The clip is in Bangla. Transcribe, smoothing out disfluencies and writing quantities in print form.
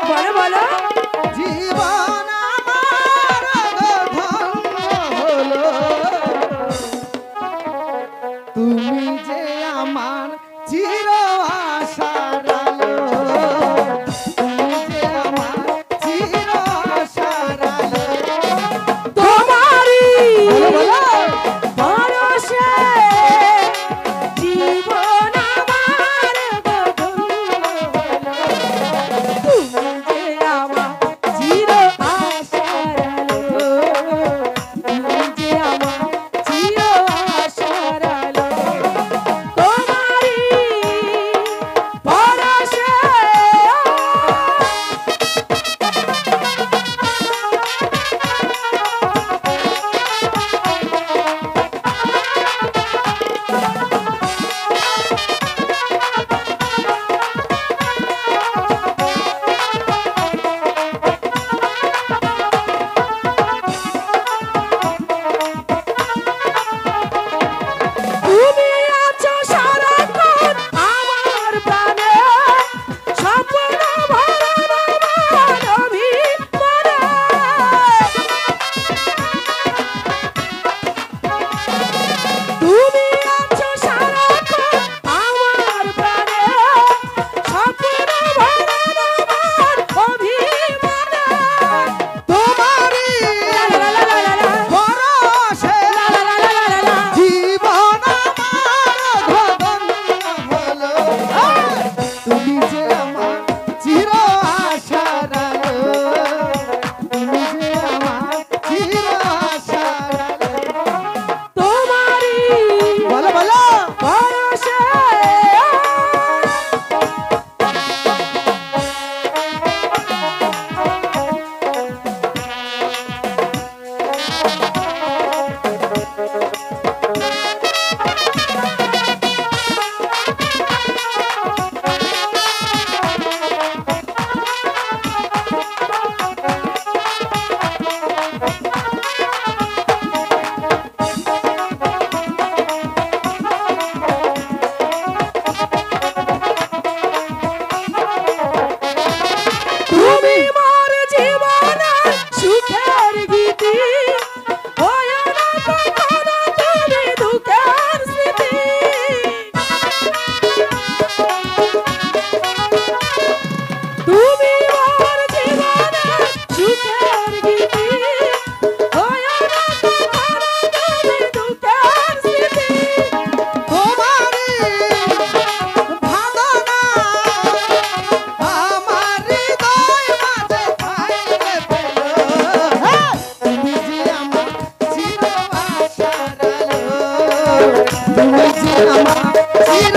বলো বলো। জীবন আমার ধন্য হলো, তুমি যে আমার চির আশার আলো, তুমি যে আমার চির আশার আলো। তোমারই বলো বলো। ভরসা জীবন আমার ধন্য হলো। তুমি যে আমার চির আশার আলো, তুমি যে আমার চির আশার আলো। তোমারই ভরসা তুমি আছো সারাক্ষণ আমার প্রাণে, স্বপ্ন ভরা আমার অভিমানে। তুমি আছো সারাক্ষণ আমার প্রাণে, স্বপ্ন ভরা আমার অভিমানে। তোমারই লা লা লা লা লা, ভরসে লা লা লা লা লা লা। জীবন আমার ধন্য হলো, তুমি যে আমার চির আশার আলো, তুমি যে আমার চির আশার আলো। তোমারই বলো বলো। ভরসা তুমি মোর জীবনের সুখের গীতি, হয়ো না কখনো তুমি দুঃখের স্মৃতি। তুমি মোর জীবনের সুখের গীতি, হয়ো না কখনো তুমি দুঃখের স্মৃতি। তোমারই ভাবনা আমার হৃদয় মাঝে ঠাইরে পেল, তুমি যে আমার চির আশার আলো, তুমি যে আমার চির